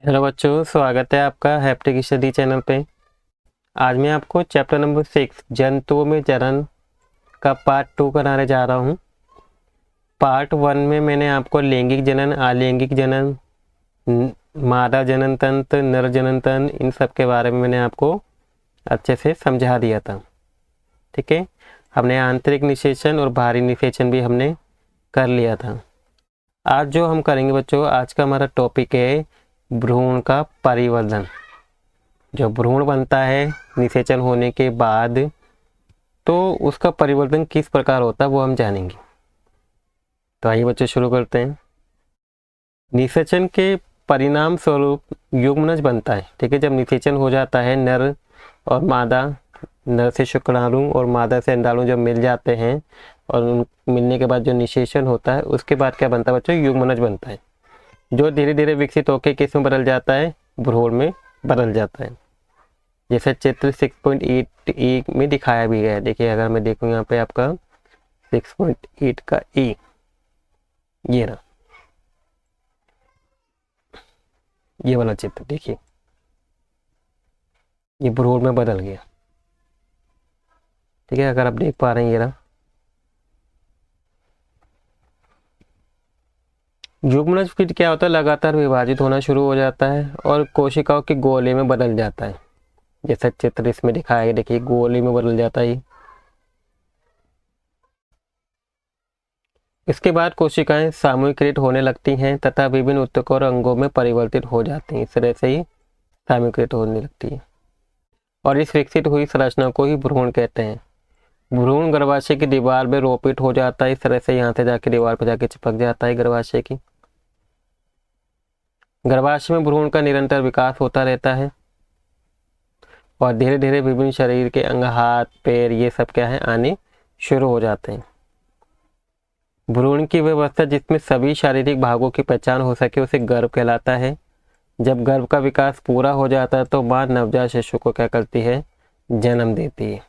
Hello बच्चों, स्वागत है आपका हैप्टिक स्टडी चैनल पे। आज मैं आपको चैप्टर नंबर 6 जंतुओं में जनन का पार्ट 2 कराने जा रहा हूँ। पार्ट 1 में मैंने आपको लैंगिक जनन, अलैंगिक जनन, मादा जनन तंत्र, नर जनन तंत्र, इन सब के बारे में मैंने आपको अच्छे से समझा दिया था। ठीक है, हमने आंतरिक निषेचन और बाहरी निषेचन भी हमने कर लिया था। आज जो हम करेंगे बच्चों, आज का हमारा टॉपिक है भ्रूण का परिवर्धन। जो भ्रूण बनता है निषेचन होने के बाद, तो उसका परिवर्तन किस प्रकार होता है वो हम जानेंगे। तो आइए बच्चों शुरू करते हैं। निषेचन के परिणाम स्वरूप युग्मनज बनता है। ठीक है, जब निषेचन हो जाता है, नर और मादा, नर से शुक्राणु और मादा से अंडाणु जब मिल जाते हैं और मिलने के बाद जो निषेचन होता है, उसके बाद क्या बनता है बच्चों? युग्मनज बनता है, जो धीरे धीरे विकसित होकर किस में बदल जाता है? भ्रूण में बदल जाता है। जैसे चित्र 6.8 में दिखाया भी गया है। देखिए, अगर मैं देखूँ यहाँ पे आपका 6.8 का ए, ये रहा, ये वाला चित्र देखिए, ये भ्रूण में बदल गया। ठीक है, अगर आप देख पा रहे हैं, ये रहा। युग्मनज फिर क्या होता है? लगातार विभाजित होना शुरू हो जाता है और कोशिकाओं के गोले में बदल जाता है। जैसा चित्र इसमें दिखाया गया, देखिए गोले में बदल जाता है। इसके बाद कोशिकाएं सामूहिकृत होने लगती हैं तथा विभिन्न ऊतकों और अंगों में परिवर्तित हो जाती हैं। इस तरह से ही सामूहिकृत होने लगती है और इस विकसित हुई संरचना को ही भ्रूण कहते हैं। भ्रूण गर्भाशय की दीवार में रोपित हो जाता है। इस तरह से यहाँ से जाके दीवार पर जाके चिपक जाता है गर्भाशय की। गर्भाशय में भ्रूण का निरंतर विकास होता रहता है और धीरे धीरे विभिन्न शरीर के अंग, हाथ, पैर, ये सब क्या है, आने शुरू हो जाते हैं। भ्रूण की व्यवस्था जिसमें सभी शारीरिक भागों की पहचान हो सके, उसे गर्भ कहलाता है। जब गर्भ का विकास पूरा हो जाता है तो माँ नवजात शिशु को क्या करती है? जन्म देती है।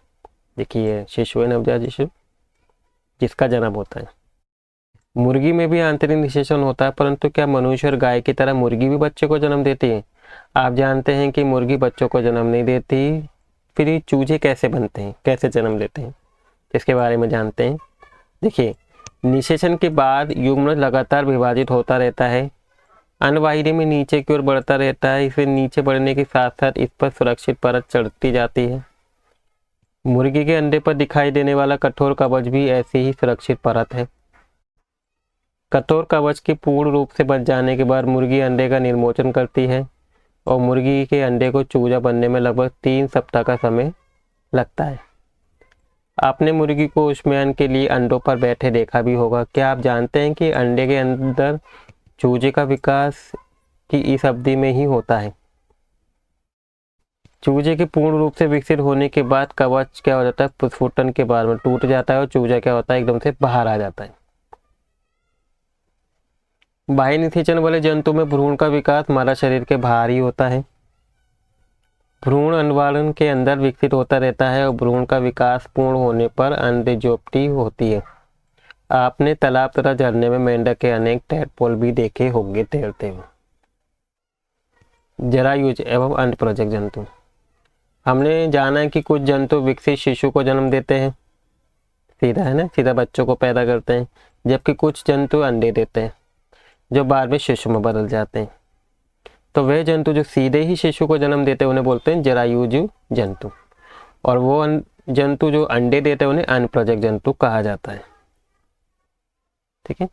देखिए, शिशु है, नवजात शिशु जिसका जन्म होता है। मुर्गी में भी आंतरिक निषेचन होता है, परंतु क्या मनुष्य और गाय की तरह मुर्गी भी बच्चे को जन्म देती है? आप जानते हैं कि मुर्गी बच्चों को जन्म नहीं देती। फिर ये चूजे कैसे बनते हैं, कैसे जन्म लेते हैं, इसके बारे में जानते हैं। देखिए, निषेचन के बाद युग्मनज लगातार विभाजित होता रहता है, अन्नवाहिनी में नीचे की ओर बढ़ता रहता है। इसे नीचे बढ़ने के साथ साथ इस पर सुरक्षित परत चढ़ती जाती है। मुर्गी के अंडे पर दिखाई देने वाला कठोर कवच भी ऐसी ही सुरक्षित परत है। कठोर कवच के पूर्ण रूप से बच जाने के बाद मुर्गी अंडे का निर्मोचन करती है और मुर्गी के अंडे को चूजा बनने में लगभग 3 सप्ताह का समय लगता है। आपने मुर्गी को ऊष्मायन के लिए अंडों पर बैठे देखा भी होगा। क्या आप जानते हैं कि अंडे के अंदर चूजे का विकास की इस अवधि में ही होता है? चूजे के पूर्ण रूप से विकसित होने के बाद कवच क्या हो जाता है? प्रस्फुटन के बाद में टूट जाता है और चूजा क्या होता है? एकदम से बाहर आ जाता है। बाह्य निषेचन वाले जंतु में भ्रूण का विकास मादा शरीर के बाहर ही होता है। भ्रूण अंडाणु के अंदर विकसित होता रहता है और भ्रूण का विकास पूर्ण होने पर अंडोजोप्टी होती है। आपने तालाब तथा झरने में मेंढक के अनेक टैडपोल भी देखे होंगे तैरते हुए। जरायुज एवं अंडप्रोजक जंतु। हमने जाना है कि कुछ जंतु विकसित शिशु को जन्म देते हैं, सीधा है ना, सीधा बच्चों को पैदा करते हैं, जबकि कुछ जंतु अंडे देते हैं जो बाद में शिशु में बदल जाते हैं। तो वह जंतु जो सीधे ही शिशु को जन्म देते हैं उन्हें बोलते हैं जरायुज जंतु, और वो जंतु जो अंडे देते हैं उन्हें अनप्रजक जंतु कहा जाता है। ठीक है,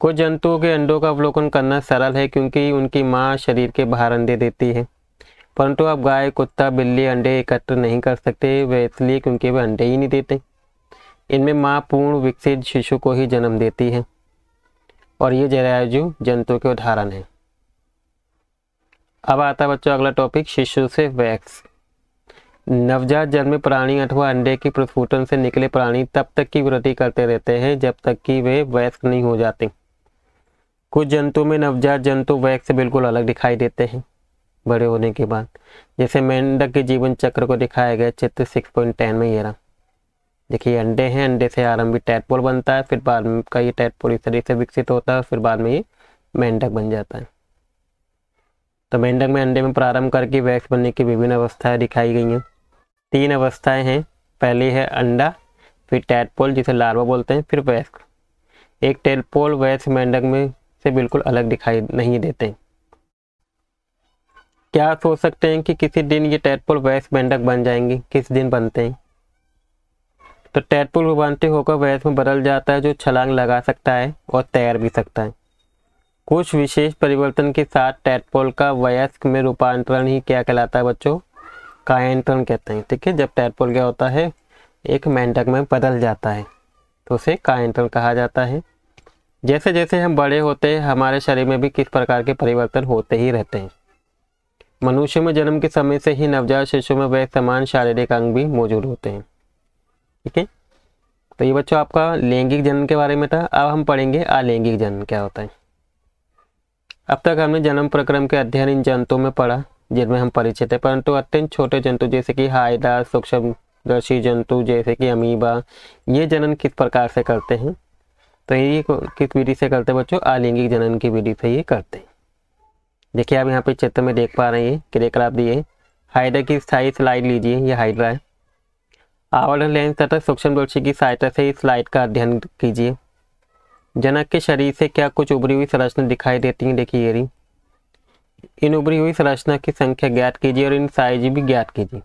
कुछ जंतुओं के अंडों का अवलोकन करना सरल है क्योंकि उनकी माँ शरीर के बाहर अंडे देती है, परंतु अब गाय, कुत्ता, बिल्ली अंडे एकत्र नहीं कर सकते। वे इसलिए क्योंकि वे अंडे ही नहीं देते। इनमें माँ पूर्ण विकसित शिशु को ही जन्म देती है और ये जरायुज जंतु के उदाहरण है। अब आता है बच्चों अगला टॉपिक, शिशु से वैक्स। नवजात जन्मे प्राणी अथवा अंडे की प्रस्फुटन से निकले प्राणी तब तक की वृद्धि करते रहते हैं जब तक कि वे वयस्क नहीं हो जाते। कुछ जंतु में नवजात जंतु वयस्क से बिल्कुल अलग दिखाई देते हैं बड़े होने के बाद। जैसे मेंढक के जीवन चक्र को दिखाया गया चित्र 6.10 में। ये रहा, देखिए अंडे हैं, अंडे से आरंभिक टैडपोल बनता है, फिर बाद में का ये टैडपोल इस तरीके से विकसित होता है, फिर बाद में ये मेंढक बन जाता है। तो मेंढक में अंडे में प्रारंभ करके वयस्क बनने की विभिन्न अवस्थाएं दिखाई गई हैं। 3 अवस्थाएं हैं। पहली है अंडा, फिर टैडपोल जिसे लार्वा बोलते हैं, फिर वयस्क। एक टैडपोल वयस्क मेंढक में से बिल्कुल अलग दिखाई नहीं देते। क्या सोच सकते हैं कि किसी दिन ये टैडपोल वयस्क मेंढक बन जाएंगे? किस दिन बनते हैं? तो टैडपोल उभरते होकर वयस्क में बदल जाता है, जो छलांग लगा सकता है और तैर भी सकता है। कुछ विशेष परिवर्तन के साथ टैडपोल का वयस्क में रूपांतरण ही क्या कहलाता है बच्चों? कायांतरण कहते हैं। ठीक है, जब टैडपोल क्या होता है, एक मेंढक में बदल जाता है तो उसे कायांतरण कहा जाता है। जैसे जैसे हम बड़े होते हैं हमारे शरीर में भी किस प्रकार के परिवर्तन होते ही रहते हैं। मनुष्य में जन्म के समय से ही नवजात शिशु में वह समान शारीरिक अंग भी मौजूद होते हैं। ठीक है, तो ये बच्चों आपका लैंगिक जनन के बारे में था। अब हम पढ़ेंगे अलैंगिक जनन क्या होता है। अब तक हमने जन्म प्रक्रम के अध्ययन इन जंतुओं में पढ़ा जिनमें हम परिचित है, परंतु अत्यंत छोटे जंतु जैसे कि हाइड्रा, सूक्ष्मदर्शी जंतु जैसे कि अमीबा, ये जनन किस प्रकार से करते हैं? तो ये किस विधि से करते हैं बच्चों? अलैंगिक जनन की विधि से ये करते हैं। देखिए आप यहाँ पे चित्र में देख पा रहे हैं, क्रियाकलाप दिए। हाइड्रा की स्थायी स्लाइड लीजिए, ये हाइड्रा है। आवर्धन लेंस तथा सूक्ष्मदर्शी की सहायता से इस स्लाइड का अध्ययन कीजिए। जनक के शरीर से क्या कुछ उभरी हुई संरचना दिखाई देती है? देखिए ये रही। इन उभरी हुई संरचना की संख्या ज्ञात कीजिए और इन साइज भी ज्ञात कीजिए।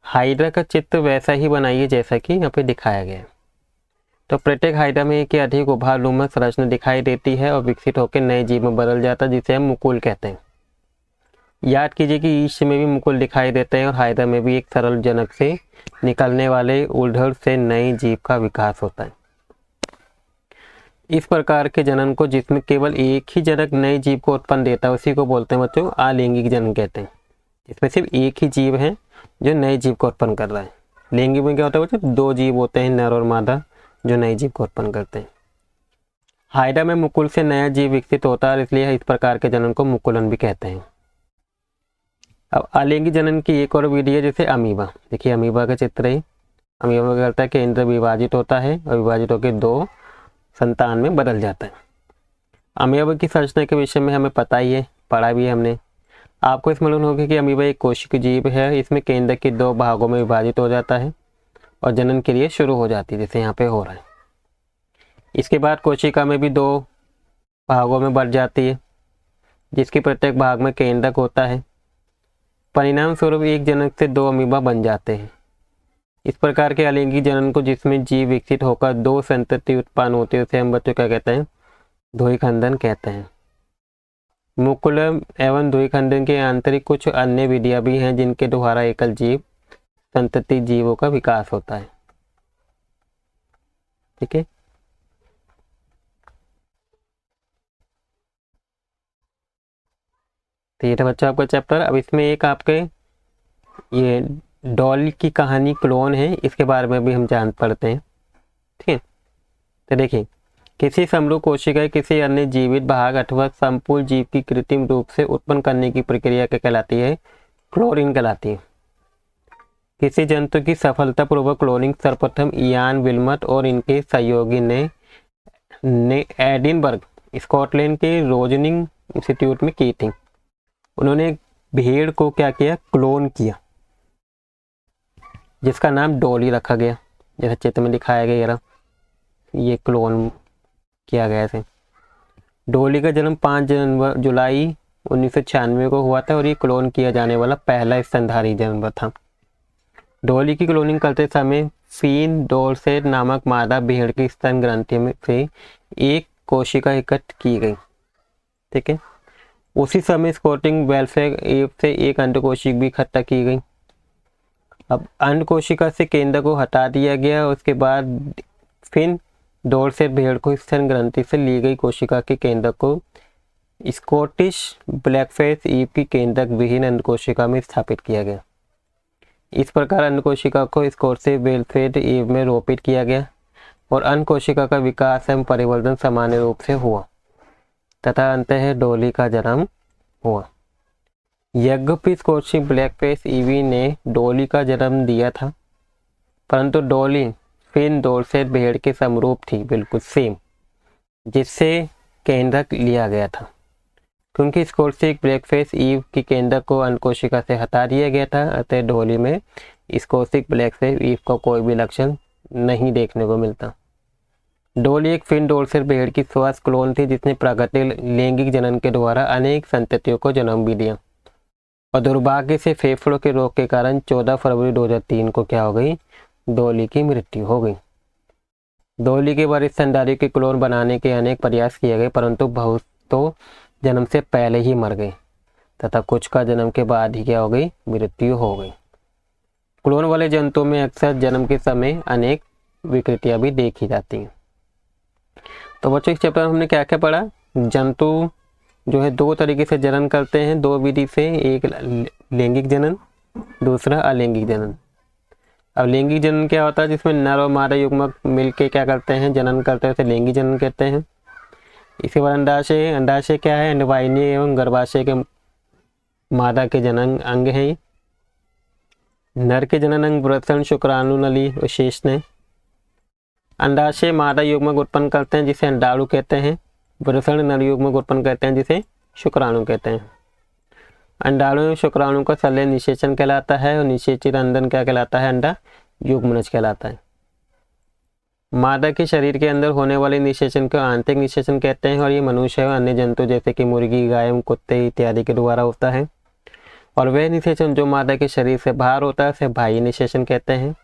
हाइड्रा का चित्र वैसा ही बनाइए जैसा कि यहाँ पे दिखाया गया है। तो प्रत्येक हाइड्रा में एक या अधिक उभारनुमा संरचना दिखाई देती है और विकसित होकर नए जीव में बदल जाता है, जिसे हम मुकुल कहते हैं। याद कीजिए कि ईस्ट में भी मुकुल दिखाई देते हैं और हाइड्रा में भी एक सरल जनक से निकलने वाले उलझड़ से नए जीव का विकास होता है। इस प्रकार के जनन को, जिसमें केवल एक ही जनक नए जीव को उत्पन्न देता है, उसी को बोलते हैं बच्चों अलैंगिक जनन कहते हैं। इसमें सिर्फ एक ही जीव है जो नए जीव को उत्पन्न कर रहा है। लैंगिक में क्या होता है बच्चों? 2 जीव होते हैं, नर और मादा, जो नए जीव को उत्पन्न करते हैं। हाइड्रा में मुकुल से नया जीव विकसित होता है, इसलिए इस प्रकार के जनन को मुकुलन भी कहते हैं। अब अलैंगिक जनन की एक और विधि है जैसे अमीबा। देखिए अमीबा का चित्र है। अमीबा क्या करता है? केंद्र विभाजित होता है और विभाजित होकर 2 संतान में बदल जाता है। अमीबा की संरचना के विषय में हमें पता ही है, पढ़ा भी है हमने। आपको इस मालूम होगा कि अमीबा एक कोशिकीय जीव है। इसमें केंद्र के 2 भागों में विभाजित हो जाता है और जनन के लिए शुरू हो जाती है, जैसे यहाँ पे हो रहा है। इसके बाद कोशिका में भी 2 भागों में बढ़ जाती है, जिसके प्रत्येक भाग में केंद्रक होता है। परिणाम स्वरूप एक जनक से 2 अमीबा बन जाते हैं। इस प्रकार के अलैंगिक जनन को, जिसमें जीव विकसित होकर 2 संतति उत्पन्न होती है, उसे हम बच्चों क्या कहते हैं? द्विखंडन कहते हैं। मुकुलन एवं द्विखंडन के आंतरिक कुछ अन्य विधियां भी हैं जिनके द्वारा एकल जीव संतति जीवों का विकास होता है। ठीक है, तो ये था बच्चों आपका चैप्टर। अब इसमें एक आपके ये डॉली की कहानी क्लोन है, इसके बारे में भी हम जान पड़ते हैं। ठीक है, तो देखिए किसी समरूप कोशिका किसी अन्य जीवित भाग अथवा संपूर्ण जीव की कृत्रिम रूप से उत्पन्न करने की प्रक्रिया क्या कहलाती है? क्लोनिंग कहलाती है। किसी जंतु की सफलतापूर्वक क्लोनिंग सर्वप्रथम इयान विल्मट और इनके सहयोगी ने एडिनबर्ग स्कॉटलैंड के रोजनिंग इंस्टीट्यूट में की थी। उन्होंने एक भेड़ को क्या किया? क्लोन किया, जिसका नाम डॉली रखा गया, जैसे चित्र में दिखाया गया। ये क्लोन किया गया था। डॉली का जन्म 5 जुलाई 1996 को हुआ था और ये क्लोन किया जाने वाला पहला स्तनधारी जानवर था। डॉली की क्लोनिंग करते समय फीन डोरसेट नामक मादा भेड़ की स्तन ग्रंथि में से एक कोशिका एकत्र की गई। ठीक है, उसी समय स्कॉटिंग वेलफेयर एप से एक अंडकोशिका भी इकट्ठा की गई। अब अंडकोशिका से केंद्र को हटा दिया गया। उसके बाद फिन डोरसेट भेड़ को स्तन ग्रंथि से ली गई कोशिका के केंद्र को स्कॉटिश ब्लैकफेस ईव की केंद्रक विहीन अंडकोशिका में स्थापित किया गया। इस प्रकार अंडकोशिका को स्कॉटिश वेलफेयर ईव में रोपित किया गया और अंडकोशिका का विकास एवं परिवर्तन सामान्य रूप से हुआ तथा अंततः डॉली का जन्म हुआ। यद्यपि स्कॉटिश ब्लैकफेस ईवी ने डॉली का जन्म दिया था, परंतु डॉली फिन डोरसेट भेड़ के समरूप थी, बिल्कुल सेम, जिससे केंद्रक लिया गया था। क्योंकि स्कोर्सिक ब्लैकफिश ईव की केंद्र को अंड कोशिका से हटा दिया गया था, अतः डोली में स्कोर्सिक ब्लैकफिश ईव का कोई भी लक्षण नहीं देखने को मिलता। डोली एक फिन डोर्सल भेड़ की श्वास क्लोन थी जिसने प्राकृतिक लैंगिक जनन के द्वारा अनेक संततियों को जन्म भी दिया, और दुर्भाग्य से फेफड़ों के रोग के कारण 14 फरवरी 2003 को क्या हो गई, डोली की मृत्यु हो गई। डोली के वरिष्ठ स्तनधारियों के क्लोन बनाने के अनेक प्रयास किए गए, परंतु बहुत तो जन्म से पहले ही मर गए तथा कुछ का जन्म के बाद ही क्या हो गई, मृत्यु हो गई। क्लोन वाले जंतुओं में अक्सर जन्म के समय अनेक विकृतियां भी देखी जाती हैं। तो बच्चों इस चैप्टर में हमने क्या क्या पढ़ा, जंतु जो है दो तरीके से जनन करते हैं, दो विधि से, एक लैंगिक जनन, दूसरा अलैंगिक जनन। अब लैंगिक जनन क्या होता है, जिसमें नर और मादा युग्मक मिलके क्या करते हैं, जनन करते हैं, उसे लैंगिक जनन कहते हैं। इसके बाद अंडाशय, अंडाशय क्या है, अंडवाहिनी एवं गर्भाशय के मादा के जनन अंग है। नर के जनन अंग वृषण, शुक्राणु नली और शेषन। अंडाशय मादा युग्मक उत्पन्न करते हैं जिसे अंडाणु कहते हैं, वृषण नर युग्मक उत्पन्न करते हैं जिसे शुक्राणु कहते हैं। अंडाणु एवं शुक्राणु का संलयन निषेचन कहलाता है और निषेचित अंडन क्या कहलाता है, अंडा युग्मनज कहलाता है। मादा के शरीर के अंदर होने वाले निषेचन को आंतरिक निषेचन कहते हैं, और ये मनुष्य और अन्य जंतु जैसे कि मुर्गी, गाय, कुत्ते इत्यादि के द्वारा होता है। और वह निषेचन जो मादा के शरीर से बाहर होता है उसे बाह्य निषेचन कहते हैं।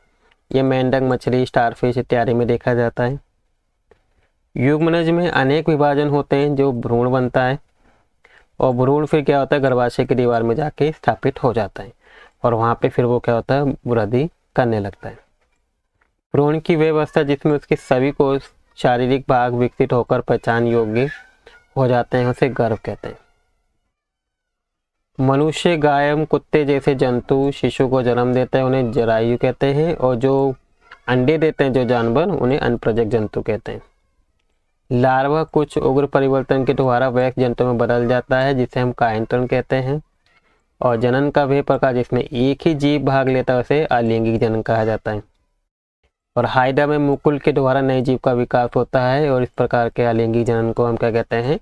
ये मेंढक, मछली, स्टारफिश इत्यादि में देखा जाता है। युग्मनज में अनेक विभाजन होते हैं जो भ्रूण बनता है, और भ्रूण फिर क्या होता है, गर्भाशय की दीवार में जाके स्थापित हो जाता है, और वहाँ पे फिर वो क्या होता है, वृद्धि करने लगता है। भ्रूण की व्यवस्था जिसमें उसके सभी कोष शारीरिक भाग विकसित होकर पहचान योग्य हो जाते हैं उसे गर्भ कहते हैं। मनुष्य, गाय, कुत्ते जैसे जंतु शिशु को जन्म देते हैं, उन्हें जरायु कहते हैं, और जो अंडे देते हैं जो जानवर, उन्हें अनप्रजक जंतु कहते हैं। लार्वा कुछ उग्र परिवर्तन के द्वारा वयस्क जंतु में बदल जाता है जिसे हम कायंत्रण कहते हैं, और जनन का वह प्रकार जिसमें एक ही जीव भाग लेता है उसे अलैंगिक जनन कहा जाता है। और हाइड्रा में मुकुल के द्वारा नए जीव का विकास होता है, और इस प्रकार के अलैंगिक जनन को हम क्या कहते हैं,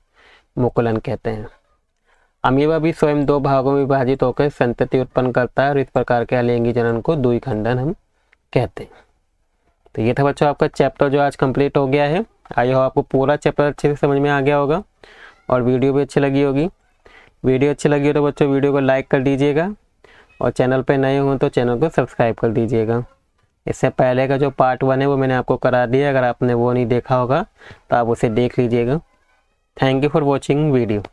मुकुलन कहते हैं। अमीबा भी स्वयं दो भागों में विभाजित होकर संतति उत्पन्न करता है, और इस प्रकार के अलैंगिक जनन को द्विखंडन हम कहते हैं। तो ये था बच्चों आपका चैप्टर जो आज कंप्लीट हो गया है। आई होप आपको पूरा चैप्टर अच्छे से समझ में आ गया होगा और वीडियो भी अच्छी लगी होगी। वीडियो अच्छी लगी हो तो बच्चों वीडियो को लाइक कर दीजिएगा, और चैनल पे नए हो तो चैनल को सब्सक्राइब कर दीजिएगा। इससे पहले का जो पार्ट 1 है वो मैंने आपको करा दिया, अगर आपने वो नहीं देखा होगा तो आप उसे देख लीजिएगा। Thank you for watching video.